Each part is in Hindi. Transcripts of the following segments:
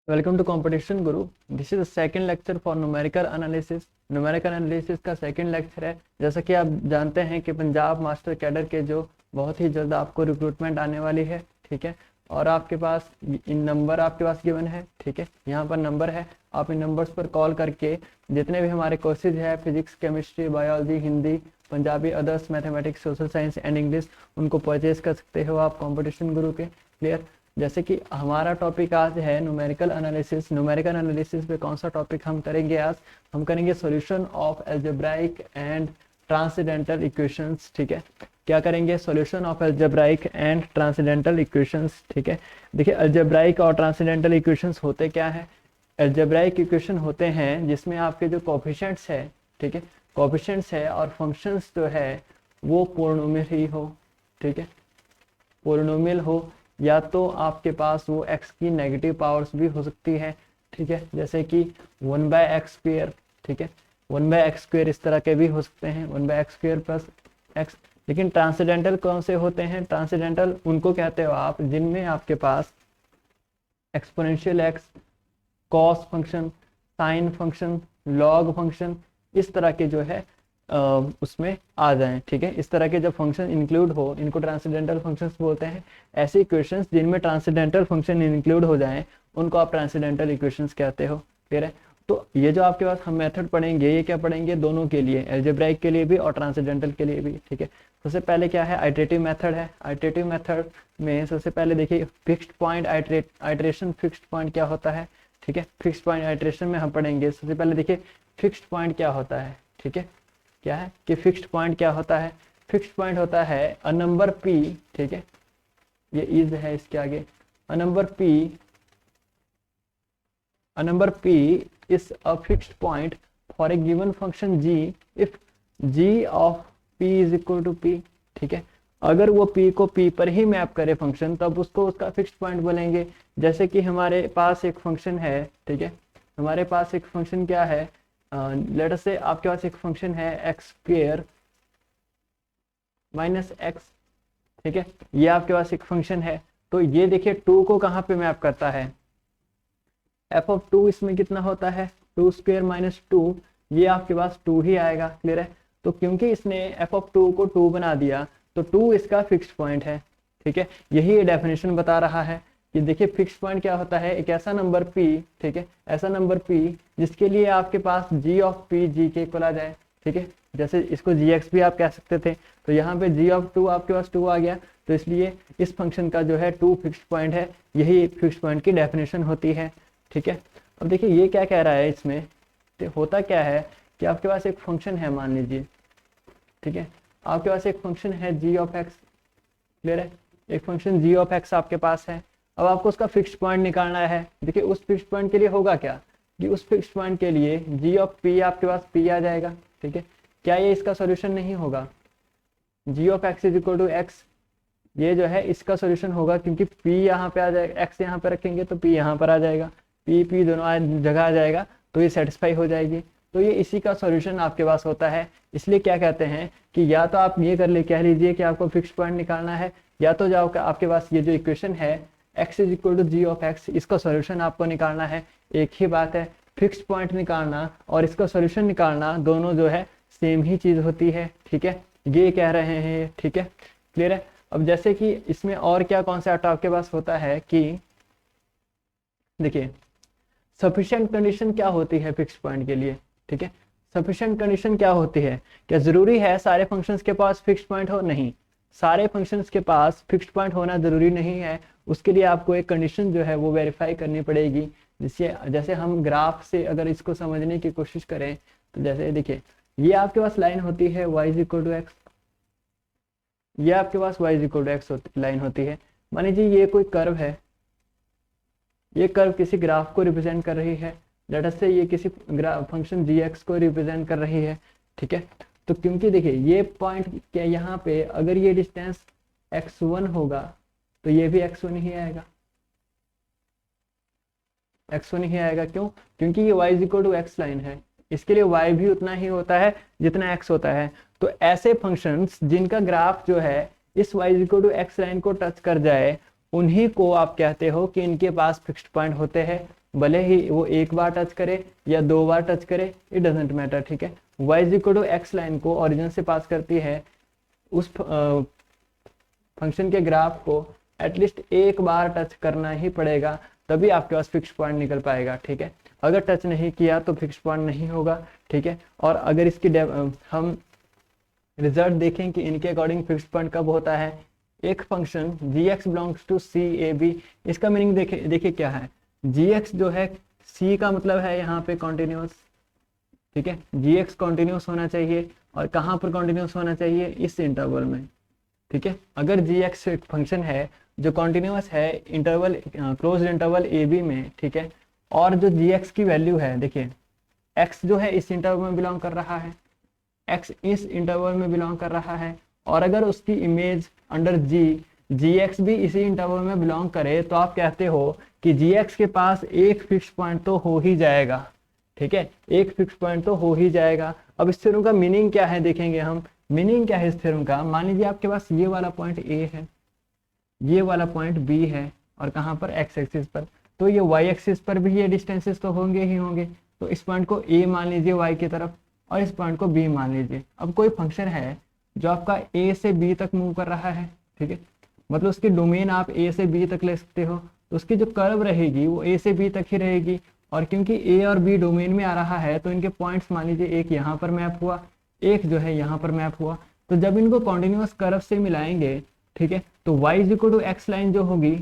Welcome to competition Guru. This is the second lecture for numerical analysis. Numerical analysis का सेकंड लेक्चर है। जैसा कि आप जानते हैं कि पंजाब मास्टर कैडर के जो बहुत ही जल्द आपको रिक्रूटमेंट आने वाली है, ठीक है। और आपके पास इन नंबर आपके पास गिवन है, ठीक है। यहाँ पर नंबर है, आप इन नंबर्स पर कॉल करके जितने भी हमारे कोर्सेज है, physics, chemistry, biology, Hindi, Punjabi, others, mathematics, social science and English, उनको परचेज कर सकते हो आप कंपटीशन गुरु के। क्लियर। जैसे कि हमारा टॉपिक आज है न्यूमेरिकल एनालिसिस। न्यूमेरिकल एनालिसिस पे कौन सा टॉपिक हम करेंगे आज? हम करेंगे solution of algebraic and transcendental equations, ठीक है। क्या करेंगे? Solution of algebraic and transcendental equations, ठीक है। देखिए, अलजेब्राइक और ट्रांसेंडेंटल इक्वेशंस होते क्या है? अलजेब्राइक इक्वेशन होते हैं जिसमें आपके जो कोफिशिएंट्स है, ठीक है, कोफिशिएंट्स है और फंक्शंस जो है वो पोलिनोमियल ही हो, ठीक है, पोलिनोमियल हो, या तो आपके पास वो x की नेगेटिव पावर्स भी हो सकती है, ठीक है। जैसे कि 1/x², ठीक है, 1/x² इस तरह के भी हो सकते हैं, 1/x² प्लस x। लेकिन ट्रांसेंडेंटल कौन से होते हैं? ट्रांसेंडेंटल उनको कहते हो आप जिनमें आपके पास exponential x, cos function, sine function, log function इस तरह के जो है उसमें आ जाएं, ठीक है। इस तरह के जब फंक्शन इंक्लूड हो, इनको ट्रांसेंडेंटल फंक्शंस बोलते हैं। ऐसे इक्वेशंस जिनमें ट्रांसेंडेंटल फंक्शन इंक्लूड हो जाएं उनको आप ट्रांसेंडेंटल इक्वेशंस कहते हो। क्लियर है? तो ये जो आपके पास हम मेथड पढ़ेंगे, ये क्या पढ़ेंगे? दोनों के लिए, अलजेब्राइक के लिए भी और ट्रांसेंडेंटल के लिए भी, ठीक है। सबसे पहले क्या है? आइटरेटिव मेथड है। आइटरेटिव मेथड में सबसे पहले देखिए fixed point iteration. Fixed point क्या होता है? ठीक है, फिक्स्ड पॉइंट आइटरेशन में हम पढ़ेंगे। सबसे पहले देखिए फिक्स्ड पॉइंट क्या होता है, ठीक है। क्या है कि फिक्स्ड पॉइंट क्या होता है? फिक्स्ड पॉइंट होता है अ नंबर p, ठीक है, ये इज है इसके आगे, a number p is a fixed point for a given function g if g of p is equal to p, ठीक है। अगर वो p को p पर ही मैप करे फंक्शन, तब उसको उसका फिक्स्ड पॉइंट बोलेंगे। जैसे कि हमारे पास एक फंक्शन है, ठीक है, हमारे पास एक फंक्शन क्या है, लेट अस से आपके पास एक फंक्शन है x² माइनस x, ठीक है, ये आपके पास एक फंक्शन है। तो ये देखिए 2 को कहाँ पे मैप करता है? f(2) इसमें कितना होता है? 2² माइनस 2, ये आपके पास 2 ही आएगा। क्लियर है? तो क्योंकि इसने f(2) को 2 बना दिया तो 2 इसका फिक्स्ड पॉइंट है, ठीक है। यही ये डेफिनेशन बता रहा है कि देखिए फिक्स्ड पॉइंट क्या होता है? एक ऐसा नंबर p, ठीक है, ऐसा नंबर p जिसके लिए आपके पास g ऑफ p g के इक्वल आ जाए, ठीक है। जैसे इसको gx भी आप कह सकते थे, तो यहाँ पे g ऑफ 2 आपके पास 2 आ गया, तो इसलिए इस फंक्शन का जो है 2 फिक्स्ड पॉइंट है। यही फिक्स्ड पॉइंट की डेफिनेशन होती है, ठीक है। अब देखिए ये क्या कह रहा है इसमें, तो होता क्या है कि आपके पास एक फंक्शन है, मान लीजिए, ठीक है, आपके पास एक फंक्शन है g ऑफ x। क्लियर है? एक फंक्शन g ऑफ x आपके पास है। अब आपको उसका फिक्स्ड पॉइंट निकालना है। देखिए उस फिक्स्ड पॉइंट के लिए होगा क्या कि उस फिक्स्ड पॉइंट के लिए g ऑफ p आपके पास p आ जाएगा, ठीक है। क्या ये इसका सॉल्यूशन नहीं होगा? g of x is equal to x, ये जो है इसका सॉल्यूशन होगा, क्योंकि p यहाँ पे आ जाएगा, x यहाँ पे रखेंगे तो p यहाँ पर आ जाएगा, p दोनों जगह आ जाएगा, तो ये सेटिस्फाई हो जाएगी। तो ये इसी का सॉल्यूशन आपके पास होता है। इसलिए क्या कहते हैं कि या तो आप ये कह लीजिए कि आपको फिक्स्ड पॉइंट निकालना है, या तो जाओ आपके पास ये जो इक्वेशन है x is equal to g of x, इसका सॉल्यूशन आपको निकालना है। एक ही बात है, फिक्स्ड पॉइंट निकालना और इसका सॉल्यूशन निकालना दोनों जो है सेम ही चीज होती है, ठीक है, ये कह रहे हैं, ठीक है। क्लियर है? अब जैसे कि इसमें और क्या कॉन्सेप्ट आपके पास होता है कि देखिए सफिशिएंट कंडीशन क्या होती है फिक्स्ड पॉइंट के लिए, ठीक है। सफिशिएंट कंडीशन क्या होती है? क्या जरूरी है सारे फंक्शंस के पास फिक्स्ड पॉइंट हो? नहीं, सारे फंक्शंस के पास फिक्स्ड पॉइंट होना जरूरी नहीं है। उसके लिए आपको एक कंडीशन जो है वो वेरीफाई करनी पड़ेगी। जैसे हम ग्राफ से अगर इसको समझने की कोशिश करें, तो जैसे देखिए ये आपके पास लाइन होती है y is equal to x, ये आपके पास y is equal to x line होती है। मान लीजिए ये कोई कर्व है, ये कर्व किसी ग्राफ को रिप्रेजेंट कर रही है, लेट अस से ये किसी फंक्शन gx को रिप्रेजेंट कर रही है, ठीक है। तो क्योंकि देखिए ये पॉइंट क्या, यहाँ पे अगर ये डिस्टेंस x1 होगा तो ये भी x1 ही आएगा, x1 ही आएगा। क्यों? क्योंकि ये y is equal to x line है, इसके लिए y भी उतना ही होता है जितना x होता है। तो ऐसे फंक्शंस जिनका ग्राफ जो है इस y is equal to x line को टच कर जाए, उन्हीं को आप कहते हो कि इनके पास फिक्स्ड पॉइंट होते हैं। भले ही वो एक बार टच करे या 2 बार टच करे, इट डजेंट मैटर, ठीक है। y is equal to x line को ओरिजिन से पास करती है, उस फंक्शन के ग्राफ को एटलीस्ट एक बार टच करना ही पड़ेगा, तभी आपके पास फिक्स पॉइंट निकल पाएगा, ठीक है। अगर टच नहीं किया तो फिक्स पॉइंट नहीं होगा, ठीक है। और अगर इसकी हम रिजल्ट देखें कि इनके अकॉर्डिंग फिक्स पॉइंट कब होता है, एक function gx belongs to C A B, इसका मीनिंग देखिए क्या है, gx जो है c का मतलब है यहाँ पे कॉन्टिन्यूस, ठीक है। gx कॉन्टिन्यूस होना चाहिए, और कहाँ पर कॉन्टिन्यूस होना चाहिए, इस इंटरवल में, ठीक है। अगर gx एक फंक्शन है जो कॉन्टिन्यूस है interval close interval A B में, ठीक है, और जो gx की वैल्यू है, देखिए x जो है इस इंटरवल में बिलोंग कर रहा है, x इस इंटरवल में बिलोंग कर रहा है, और अगर उसकी इमेज अंडर gx भी इसी इंटरवल में बिलोंग करे, तो आप कहते हो कि gx के पास एक फिक्स पॉइंट तो हो ही जाएगा, ठीक है, एक फिक्स पॉइंट तो हो ही जाएगा। अब इस थ्योरम का मीनिंग क्या है देखेंगे हम, मीनिंग क्या है इस थ्योरम का, मान लीजिए आपके पास ये वाला पॉइंट A है, ये वाला पॉइंट B है, और कहाँ पर x एक्सिस पर, तो ये y एक्सिस पर भी ये डिस्टेंसेस तो होंगे ही होंगे, तो इस पॉइंट को A मान लीजिए y की तरफ, और इस पॉइंट को B मान लीजिए। अब कोई फंक्शन है जो आपका A से B तक मूव कर रहा है, ठीक है, मतलब उसकी डोमेन आप A से B तक ले सकते हो, तो उसकी जो कर्व रहेगी वो A से B तक ही रहेगी, और क्योंकि A और B डोमेन में आ रहा है तो इनके पॉइंट्स मान लीजिए एक यहाँ पर मैप हुआ, एक जो है यहाँ पर मैप हुआ, तो जब इनको कॉन्टिन्यूअस कर्व से मिलाएंगे, ठीक है, तो y is equal to x line जो होगी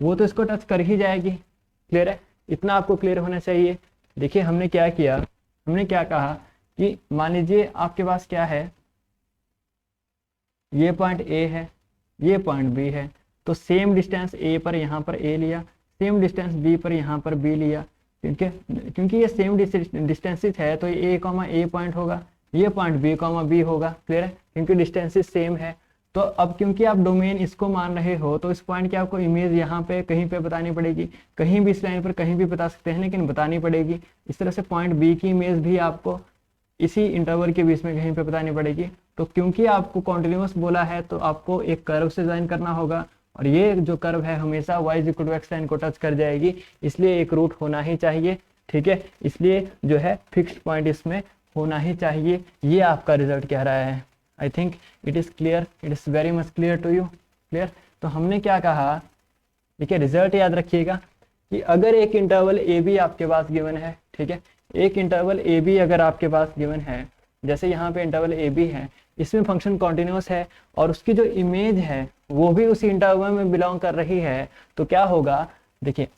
वो तो इसको टच कर ही जाएगी। क्लियर है, इतना आपको क्लियर होना चाहिए। देखिए हमने क्या किया, हमने क्या कहा कि मान लीजिए आपके पास क्या है, ये पॉइंट A है, ये पॉइंट B है, तो सेम डिस्टेंस A पर यहाँ पर A लिया, सेम डिस्टेंस B पर यहाँ पर B लिया, क्योंकि ये सेम डिस्टेंसेस है तो ये A, A पॉइंट होगा, ये पॉइंट B, B होगा। क्लियर है, क्योंकि डिस्टेंसेस सेम है। तो अब क्योंकि आप डोमेन इसको मान रहे हो, तो इस पॉइंट की आपको इमेज यहाँ पे कहीं पे बतानी पड़ेगी, कहीं भी इस लाइन पर कहीं भी बता सकते हैं, लेकिन बतानी पड़ेगी। इस तरह से पॉइंट B की इमेज भी आपको इसी इंटरवल के बीच में कहीं पे बतानी पड़ेगी। तो क्योंकि आपको कॉन्टिन्यूअस बोला है तो आपको एक कर्व से डिजाइन करना होगा, और ये जो कर्व है हमेशा y is equal to x line को टच कर जाएगी, इसलिए एक रूट होना ही चाहिए, ठीक है, इसलिए जो है फिक्स्ड पॉइंट इसमें होना ही चाहिए। ये आपका रिजल्ट कह रहा है। I think it is clear, it is very much clear to you. Clear, तो हमने क्या कहा, देखिए रिजल्ट याद रखिएगा कि अगर एक इंटरवल ए बी आपके पास गिवन है, ठीक है, एक इंटरवल ए बी अगर आपके पास गिवन है, जैसे यहाँ पे इंटरवल ए बी है, इसमें फंक्शन कॉन्टिन्यूस है और उसकी जो इमेज है वो भी उसी इंटरवल में बिलोंग कर रही है, तो क्या होगा, देखिए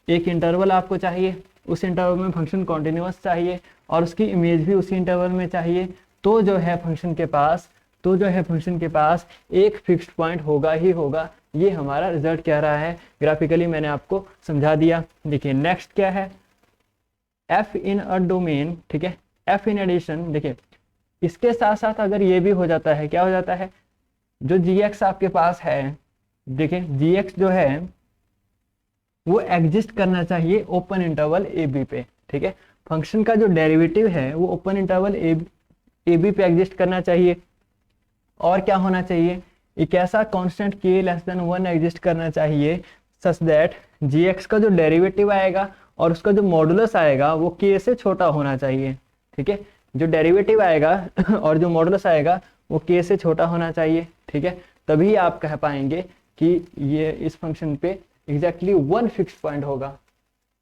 एक इंटरवल आपको चाहिए, उस इंटरवल में फंक्शन कॉन्टिन्यूस चाहिए और उसकी इमेज भी उसी इंटरवल में चाहिए, तो जो है फंक्शन के पास एक फिक्स्ड पॉइंट होगा ही होगा। ये हमारा रिजल्ट कह रहा है, ग्राफिकली मैंने आपको समझा दिया। देखिए नेक्स्ट क्या है, एफ इन अ डोमेन, ठीक है, एफ इन एडिशन। देखिए इसके साथ साथ अगर ये भी हो जाता है, क्या हो जाता है, जो gx आपके पास है, देखिए gx जो है वो एग्जिस्ट करना चाहिए ओपन इंटरवल ए बी पे, ठीक है, फंक्शन का जो डेरिवेटिव है वो ओपन इंटरवल ए बी पे एग्जिस्ट करना चाहिए। और क्या होना चाहिए, एक ऐसा constant k less than 1 exist करना चाहिए सच दैट gx का जो डेरिवेटिव आएगा और उसका जो मॉडुलस आएगा वो k से छोटा होना चाहिए, ठीक है, जो डेरिवेटिव आएगा और जो मॉडुलस आएगा वो k से छोटा होना चाहिए, ठीक है, तभी आप कह पाएंगे कि ये इस फंक्शन पे एग्जैक्टली 1 फिक्स्ड पॉइंट होगा,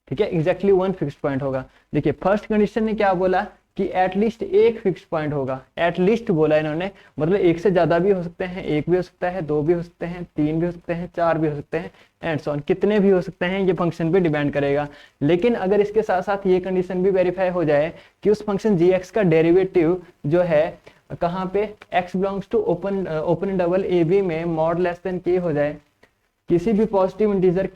ठीक है, एग्जैक्टली 1 फिक्स्ड पॉइंट होगा। देखिए फर्स्ट कंडीशन ने क्या बोला कि एटलीस्ट एक फिक्स्ड पॉइंट होगा, एटलीस्ट बोला इन्होंने, मतलब एक से ज्यादा भी हो सकते हैं, एक भी हो सकता है, दो भी हो सकते हैं, तीन भी हो सकते हैं, चार भी हो सकते हैं, एंड सो ऑन, कितने भी हो सकते हैं, ये फंक्शन पे डिपेंड करेगा। लेकिन अगर इसके साथ साथ ये कंडीशन भी वेरीफाई हो जाए कि उस फंक्शन g का डेरिवेटिव जो है कहाँ पे, x belongs to open interval A B में मॉड लेस देन k हो जाए, किसी भी पॉजिटिव इंटीजर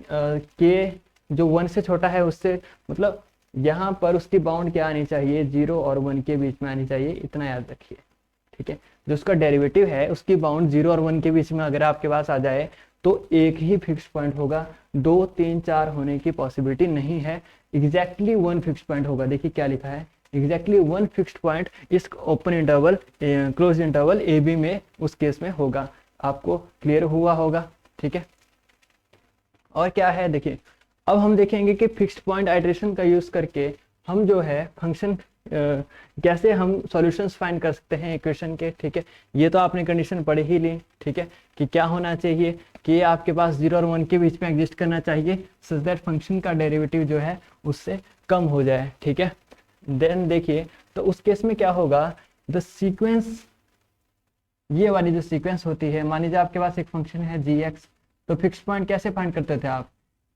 k जो 1 से छोटा है उससे, मतलब यहाँ पर उसकी बाउंड क्या आनी चाहिए, 0 और 1 के बीच में आनी चाहिए, इतना याद रखिए, ठीक है, जो उसका डेरिवेटिव है उसकी बाउंड 0 और 1 के बीच में अगर आपके पास आ जाए तो एक ही फिक्स्ड पॉइंट होगा, 2 3 4 होने की पॉसिबिलिटी नहीं है, एग्जैक्टली 1 फिक्स्ड पॉइंट होगा। देखिए क्या लिखा है, एग्जैक्टली 1 फिक्स्ड पॉइंट इस open interval close interval A B में उस केस में होगा। आपको क्लियर हुआ होगा, ठीक है। और क्या है, देखिए अब हम देखेंगे कि फिक्स्ड पॉइंट आइटरेशन का यूज करके हम जो है फंक्शन कैसे हम सॉल्यूशंस फाइंड कर सकते हैं इक्वेशन के। ठीक है, ये तो आपने कंडीशन पढ़ ही ली। ठीक है, कि क्या होना चाहिए कि ये आपके पास 0 और 1 के बीच में एग्जिस्ट करना चाहिए सच दैट फंक्शन का डेरिवेटिव जो है उससे कम हो जाए। ठीक है, देन देखिए तो उस केस में क्या होगा, द सीक्वेंस, ये वाली जो सीक्वेंस होती है, मान लीजिए आपके पास एक फंक्शन है g(x), तो फिक्स पॉइंट कैसे फाइंड करते थे आप,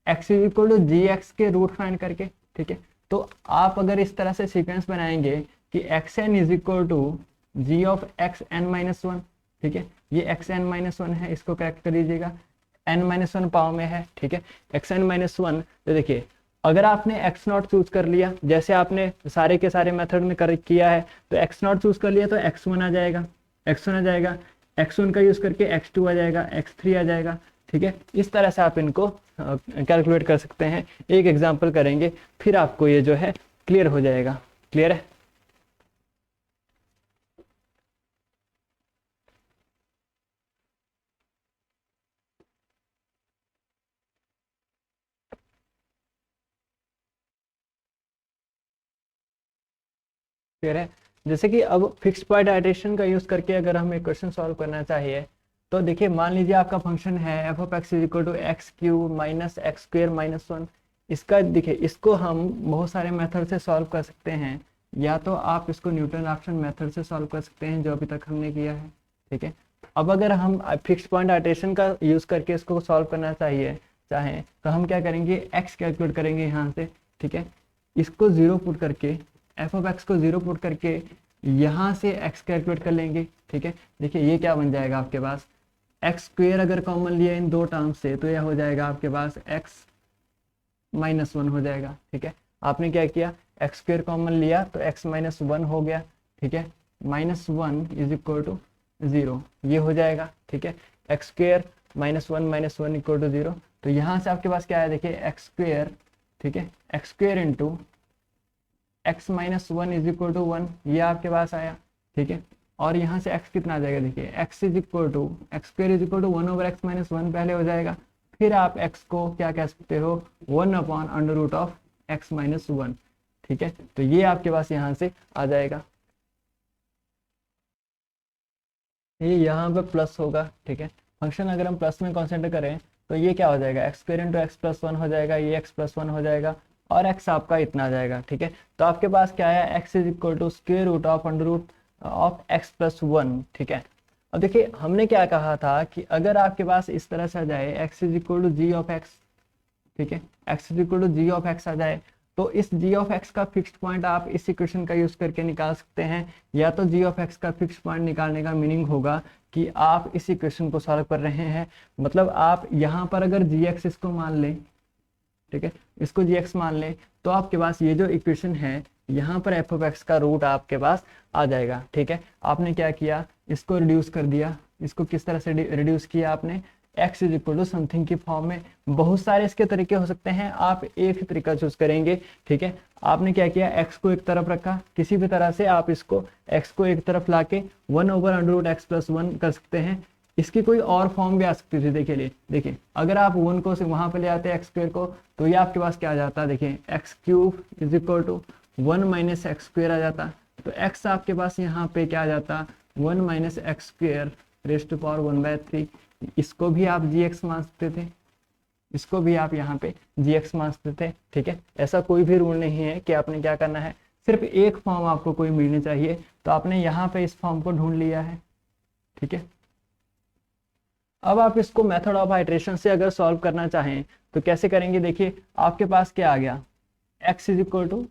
x is equal to g x के रूट फाइंड करके। ठीक है, तो आप अगर इस तरह से सीक्वेंस बनाएंगे कि xn is equal to ji of x n minus one. ठीक है, ये xn माइनस वन है, इसको करेक्ट कर लीजिएगा, n माइनस वन पावर में है। ठीक है, xn माइनस वन, तो देखिए अगर आपने x नॉट चूज कर लिया, जैसे आपने सारे के सारे मेथड में कर किया है, तो x नॉट चूज कर लिया तो x1 आ जाएगा, x1 आ जाएगा, x1 का यूज करके x2 आ जाएगा, x3 आ जाएगा। ठीक है, इस तरह से आप इनको कैलकुलेट कर सकते हैं। एक एग्जांपल करेंगे फिर आपको ये जो है क्लियर हो जाएगा। क्लियर है? क्लियर है? जैसे कि अब फिक्स्ड पॉइंट आइटरेशन का यूज करके अगर हम एक क्वेश्चन सॉल्व करना चाहिए, तो देखिए मान लीजिए आपका फंक्शन है f of x is equal to x cube minus x square minus one. इसका देखिए इसको हम बहुत सारे मेथड से सॉल्व कर सकते हैं, या तो आप इसको न्यूटन राफ्सन मेथड से सॉल्व कर सकते हैं जो अभी तक हमने किया है। ठीक है, अब अगर हम फिक्स्ड पॉइंट आइटरेशन का यूज करके इसको सॉल्व करना चाहें तो हम क्या करेंगे, एक्स कैलकुलेट करेंगे यहाँ से। ठीक है, इसको जीरो पुट करके, एफ ऑफ एक्स को जीरो पुट करके यहाँ से एक्स कैलकुलेट कर लेंगे। ठीक है, देखिए ये क्या बन जाएगा आपके पास, एक्स स्क्वेयर अगर कॉमन लिया इन दो टर्म से तो यह हो जाएगा आपके पास एक्स माइनस वन हो जाएगा। ठीक है, आपने क्या किया, एक्स स्क्वेयर कॉमन लिया तो एक्स माइनस वन हो गया। ठीक है, minus one is equal to zero, ये हो जाएगा। ठीक है, x square minus one equal to zero, तो यहाँ से आपके पास क्या है, देखिए एक्स स्क्वेयर। ठीक है, x square into x minus one is equal to one, ये आपके पास आया। ठीक है, और यहाँ से x कितना आ जाएगा, देखिए x is equal to x square is equal to one over x minus one पहले हो जाएगा, फिर आप x को क्या कह सकते हो, one upon under root of x minus one. ठीक है, तो ये आपके पास यहाँ से आ जाएगा, ये यहाँ पे प्लस होगा। ठीक है, फंक्शन अगर हम प्लस में कंसिडर करें तो ये क्या हो जाएगा, x square into x plus one हो जाएगा, ये एक्स प्लस वन हो जाएगा, और x आपका इतना आ जाएगा। ठीक है, तो आपके पास क्या है, x is equal to square root of under root of x plus one. ठीक है, अब देखिए हमने क्या कहा था कि अगर आपके पास इस तरह से आ जाए x is equal to ji of X. ठीक है, x is equal to ji of X आ जाए, तो इस g ऑफ x का फिक्स्ड पॉइंट आप इस इक्वेशन का यूज करके निकाल सकते हैं। या तो g ऑफ x का फिक्स्ड पॉइंट निकालने का मीनिंग होगा कि आप इस इक्वेशन को सॉल्व कर रहे हैं, मतलब आप यहाँ पर अगर gx इसको मान लें, ठीक है, इसको gx मान लें, तो आपके पास ये जो इक्वेशन है यहाँ पर एफ ऑफ एक्स का रूट आपके पास आ जाएगा। ठीक है, आपने क्या किया, इसको रिड्यूस कर दिया, इसको किस तरह से रिड्यूस किया आपने, x is equal to something की फॉर्म में। बहुत सारे इसके तरीके हो सकते हैं, आप एक तरीका चूज करेंगे। ठीक है, आपने क्या किया, x को एक तरफ रखा, किसी भी तरह से आप इसको x को एक तरफ लाके one over under root x plus one कर सकते हैं। इसकी कोई और फॉर्म भी आ सकती थी, देखिए अगर आप वन को वहां पे ले आते एक्स स्क्वेयर को, तो ये आपके पास क्या आ जाता है, देखिए X cube is equal to one minus x square आ जाता, तो x आपके पास यहाँ पे क्या आ जाता, one minus x square raise to power one by three. इसको भी आप gx मान सकते थे, इसको भी आप यहाँ पे gx मान सकते थे। ठीक है, ऐसा कोई भी रूल नहीं है कि आपने क्या करना है, सिर्फ एक फॉर्म आपको कोई मिलनी चाहिए, तो आपने यहाँ पे इस फॉर्म को ढूंढ लिया है। ठीक है, अब आप इसको मेथड ऑफ आइटरेशन से अगर सॉल्व करना चाहें तो कैसे करेंगे, देखिए आपके पास क्या आ गया, x is equal to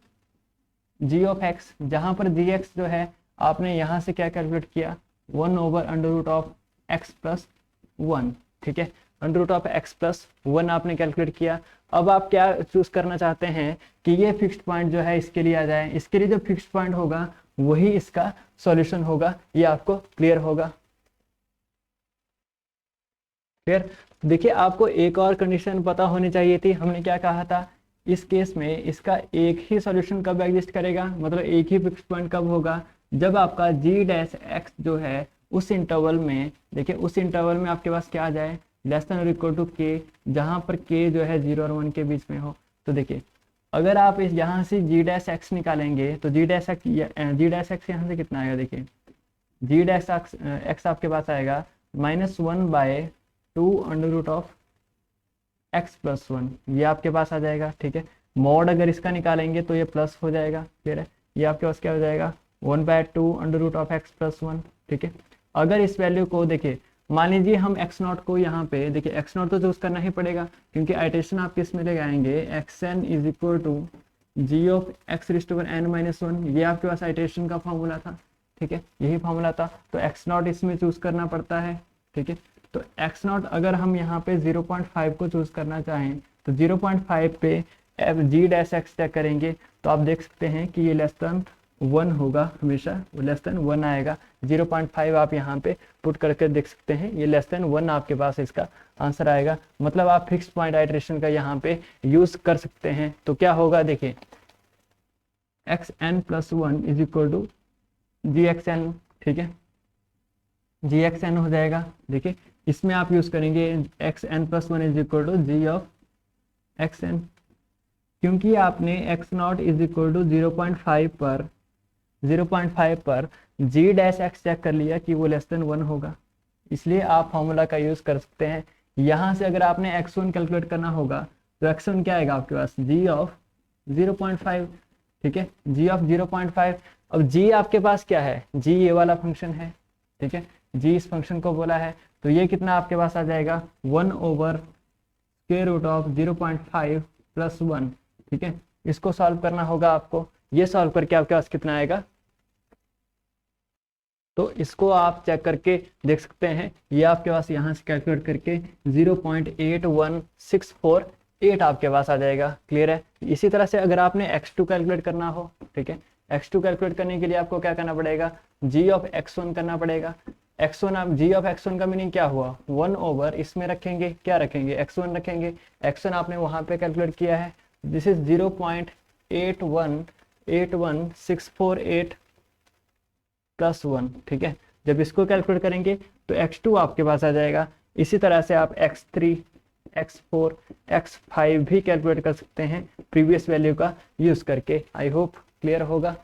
ji of x, जहां पर जी एक्स जो है आपने यहाँ से क्या कैलकुलेट किया, one over under root of x plus one. ठीक है, under root of x plus one आपने कैलकुलेट किया। अब आप क्या चूज करना चाहते हैं कि ये फिक्स्ड पॉइंट जो है इसके लिए आ जाए, इसके लिए जो फिक्स्ड पॉइंट होगा वही इसका सॉल्यूशन होगा, ये आपको क्लियर होगा। फिर देखिए आपको एक और कंडीशन पता होनी चाहिए थी, हमने क्या कहा था, इस केस में इसका एक ही सॉल्यूशन कब एग्जिस्ट करेगा, मतलब एक ही फिक्स्ड पॉइंट कब होगा, जब आपका g डैश x जो है उस इंटरवल में, देखिए उस इंटरवल में आपके पास क्या आ जाए, लेस देन और इक्वल टू के, जहाँ पर के जो है 0 और 1 के बीच में हो। तो देखिए अगर आप इस यहाँ से जी डैश एक्स निकालेंगे तो जी डैश एक्स यहाँ से कितना आएगा, देखिए जी डैश एक्स आपके पास आएगा -1/2 under root of x plus 1, ये आपके पास आ जाएगा। ठीक है, मॉड अगर इसका निकालेंगे तो ये प्लस हो जाएगा। क्लियर है, ये आपके पास क्या हो जाएगा 1/2 under root of x plus 1। ठीक है, अगर इस वैल्यू को देखिए, मान लीजिए हम एक्स नॉट को यहाँ पे देखिए, एक्स नॉट तो चूज करना ही पड़ेगा क्योंकि आइटरेशन आप किस में लगाएंगे, x n is equal to ji of x raise to power n-1, ये आपके पास आइटरेशन का फॉर्मूला था। ठीक है, यही फॉर्मूला था, तो एक्स नॉट इसमें चूज करना पड़ता है। ठीक है, तो एक्स नॉट अगर हम यहाँ पे 0.5 को चूज करना चाहें तो 0.5 पे जी डैश एक्स चेक करेंगे तो आप देख सकते हैं कि ये लेस देन 1 होगा, हमेशा लेस देन 1 आएगा। 0.5 आप यहाँ पे पुट करके देख सकते हैं, ये लेस देन 1 आपके पास इसका आंसर आएगा। मतलब आप फिक्स्ड पॉइंट आइटरेशन का यहाँ पे यूज कर सकते हैं। तो क्या होगा देखिए, xn+1 is equal to g x n. ठीक है, जी एक्स एन हो जाएगा। देखिए इसमें आप यूज करेंगे xn+1 is equal to ji of x n, क्योंकि आपने x not is equal to 0.5 पर जी डैश एक्स चेक कर लिया कि वो लेस देन 1 होगा, इसलिए आप फॉर्मूला का यूज कर सकते हैं। यहाँ से अगर आपने x1 कैलकुलेट करना होगा तो x1 क्या आएगा आपके पास, g ऑफ 0.5। ठीक है, g ऑफ 0.5। अब g आपके पास क्या है, g ये वाला फंक्शन है। ठीक है, g इस फंक्शन को बोला है, तो ये कितना आपके पास आ जाएगा 1/√ऑफ 0.5 + 1। ठीक है, इसको सॉल्व करना होगा आपको। ये सॉल्व करके आपके पास कितना आएगा, तो इसको आप चेक करके देख सकते हैं। ये आपके पास यहाँ से कैलकुलेट करके 0.81648 आपके पास आ जाएगा। क्लियर है, इसी तरह से अगर आपने x2 कैलकुलेट करना हो, ठीक है, x2 कैलकुलेट करने के लिए आपको क्या करना पड़ेगा, g ऑफ x1 करना पड़ेगा। x1 आप g ऑफ x1 का मीनिंग क्या हुआ, 1 इसमें रखेंगे, क्या रखेंगे, x1 रखेंगे। x1 आपने वहां पे कैलकुलेट किया है, दिस इज 0.8181648 + 1। ठीक है, जब इसको कैलकुलेट करेंगे तो x2 आपके पास आ जाएगा। इसी तरह से आप x3, x4, x5 भी कैलकुलेट कर सकते हैं प्रीवियस वैल्यू का यूज करके। आई होप क्लियर होगा।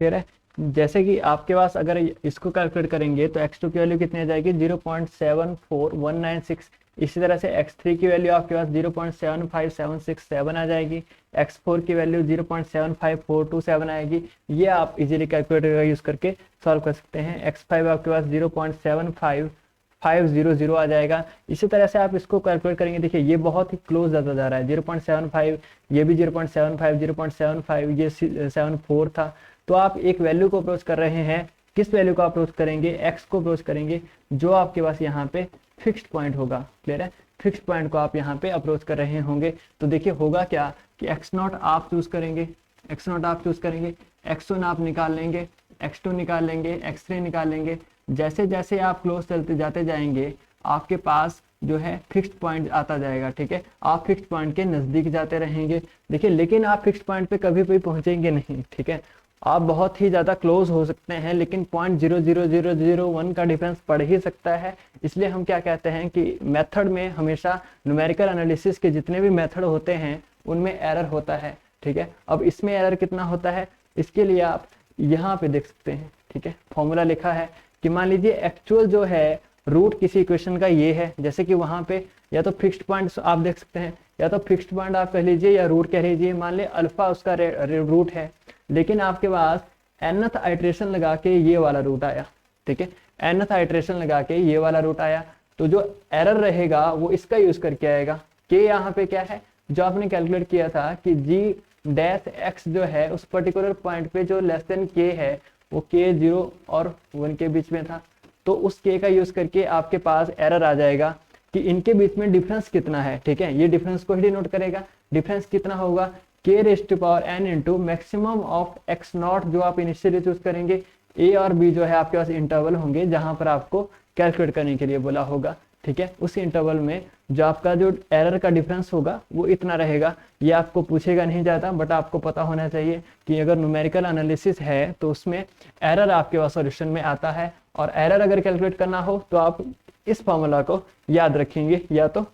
क्लियर है, जैसे कि आपके पास अगर इसको कैलकुलेट करेंगे तो x2 की वैल्यू कितनी आ जाएगी 0.74196। इसी तरह से x3 की वैल्यू आपके पास 0.75767 आ जाएगी। x4 की वैल्यू 0.75427 आएगी। ये आप इजीली कैलकुलेटर का यूज करके सॉल्व कर सकते हैं। x5 आपके पास 0.75500 आ जाएगा। इसी तरह से आप इसको कैलकुलेट करेंगे, देखिए ये बहुत ही क्लोज जाता जा रहा है, 0.75, ये भी 0.75, 0.75, ये 74 था। तो आप एक वैल्यू को अप्रोच कर रहे हैं, किस वैल्यू को अप्रोच करेंगे, x को अप्रोच करेंगे, जो आपके पास यहाँ पे फिक्स्ड पॉइंट होगा। क्लियर है, फिक्स्ड पॉइंट को आप यहाँ पे अप्रोच कर रहे होंगे। तो देखिए होगा क्या कि x0 आप चूज करेंगे, x0 आप चूज करेंगे, x1 आप निकाल लेंगे, x2 निकाल लेंगे, x3 निकाल लेंगे। जैसे जैसे आप क्लोज चलते जाते जाएंगे आपके पास जो है फिक्स्ड पॉइंट आता जाएगा। ठीक है, आप फिक्स्ड पॉइंट के नजदीक जाते रहेंगे। देखिए लेकिन आप फिक्स्ड पॉइंट पे कभी भी पहुंचेंगे नहीं। ठीक है, आप बहुत ही ज़्यादा क्लोज हो सकते हैं लेकिन 0.00001 का डिफरेंस पड़ ही सकता है। इसलिए हम क्या कहते हैं कि मेथड में हमेशा न्यूमेरिकल एनालिसिस के जितने भी मेथड होते हैं उनमें एरर होता है। ठीक है, अब इसमें एरर कितना होता है, इसके लिए आप यहाँ पे देख सकते हैं। ठीक है, फॉर्मूला लिखा है कि मान लीजिए एक्चुअल जो है रूट किसी इक्वेशन का ये है, जैसे कि वहाँ पे या तो फिक्स्ड पॉइंट आप देख सकते हैं, या तो फिक्स्ड पॉइंट आप कह लीजिए या रूट कह लीजिए। मान ले अल्फा उसका रूट है, लेकिन आपके पास nth आइट्रेशन लगा के ये वाला रूट आया। ठीक है, nth आइट्रेशन लगा के ये वाला रूट आया, तो जो एरर रहेगा वो इसका यूज करके आएगा। के यहाँ पे क्या है, जो आपने कैलकुलेट किया था कि g डैश x जो है उस पर्टिकुलर पॉइंट पे जो लेस देन k है वो k 0 और 1 के बीच में था, तो उस k का यूज करके आपके पास एरर आ जाएगा कि इनके बीच में डिफरेंस कितना है। ठीक है, ये डिफरेंस को ही डिनोट करेगा। डिफरेंस कितना होगा, k⁻n into maximum of x0 जो आप इनिशियली चूज करेंगे। a और b जो है आपके पास इंटरवल होंगे जहां पर आपको कैलकुलेट करने के लिए बोला होगा। ठीक है, उस इंटरवल में जो आपका जो एरर का डिफरेंस होगा वो इतना रहेगा। ये आपको पूछेगा नहीं जाता, बट आपको पता होना चाहिए कि अगर न्यूमेरिकल एनालिसिस है तो उसमें एरर आपके पास सॉल्यूशन में आता है, और एरर अगर कैलकुलेट करना हो तो आप इस फॉर्मूला को याद रखेंगे, या तो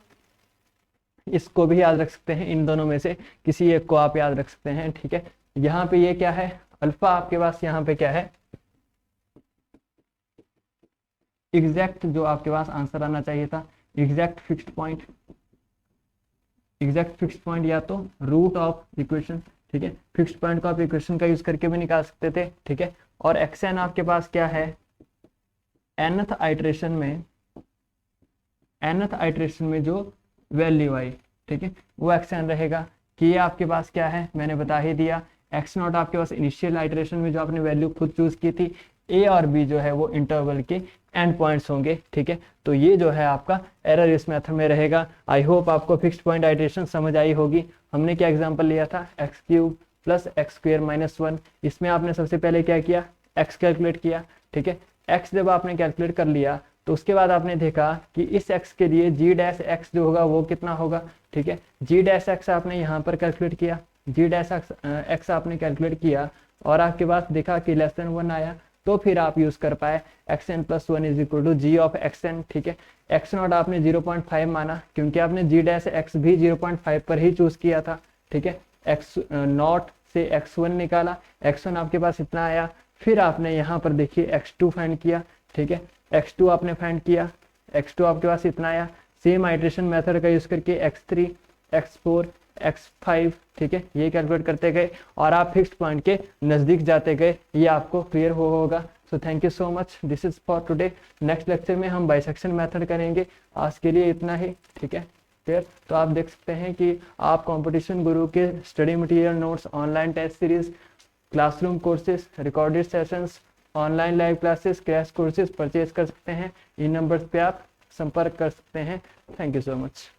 इसको भी याद रख सकते हैं, इन दोनों में से किसी एक को आप याद रख सकते हैं। ठीक है, यहाँ पे ये क्या है, अल्फा आपके पास यहाँ पे क्या है, एग्जैक्ट जो आपके पास आंसर आना चाहिए था, exact fixed point, exact fixed point या तो रूट ऑफ इक्वेशन। ठीक है, फिक्स्ड पॉइंट को आप इक्वेशन का यूज करके भी निकाल सकते थे। ठीक है, और एक्सएन आपके पास क्या है, nth आइटरेशन में जो वैल्यू आई, ठीक है, वो एक्सएन रहेगा। कि ये आपके पास क्या है, मैंने बता ही दिया, एक्स नॉट आपके पास इनिशियल आइटरेशन में जो आपने वैल्यू खुद चूज की थी, ए और बी जो है वो इंटरवल के एंड पॉइंट्स होंगे। ठीक है, तो ये जो है आपका एरर इस मेथड में रहेगा। आई होप आपको फिक्स्ड पॉइंट आइटरेशन समझ आई होगी। हमने क्या एग्जांपल लिया था, x cube plus x square minus 1। इसमें आपने सबसे पहले क्या किया, एक्स कैलकुलेट किया। ठीक है, एक्स जब आपने कैलकुलेट कर लिया तो उसके बाद आपने देखा कि इस एक्स के लिए जी डैश एक्स जो होगा वो कितना होगा। ठीक है, जी डैश एक्स आपने यहाँ पर कैलकुलेट किया, जी डैश एक्स आपने कैलकुलेट किया, और आपके पास देखा कि लेस देन 1 आया, तो फिर आप यूज कर पाए x n plus 1 is equal to ji of x n. ठीक है, एक्स नॉट आपने 0.5 माना, क्योंकि आपने जी डैश एक्स भी 0.5 पर ही चूज किया था। ठीक है, एक्स नॉट से x1 निकाला, x1 आपके पास इतना आया, फिर आपने यहाँ पर देखिए x2 फाइंड किया। ठीक है, x2 आपने फाइंड किया, x2 आपके पास इतना आया, सेम आइटरेशन मेथड का यूज करके x3, x4, x5, ठीक है, ये कैलकुलेट करते गए और आप फिक्स्ड पॉइंट के नजदीक जाते गए। ये आपको क्लियर होगा। So thank you so much, this is for today. Next lecture में हम बाइसेक्शन मेथड करेंगे। आज के लिए इतना ही, ठीक है, क्लियर। तो आप देख सकते हैं कि आप कंपटीशन गुरु के study material notes, online test series, classroom courses, recorded sessions, online live classes, crash courses purchase कर सकते हैं। इन नंबर्स पे आप संपर्क कर सकते हैं। Thank you so much.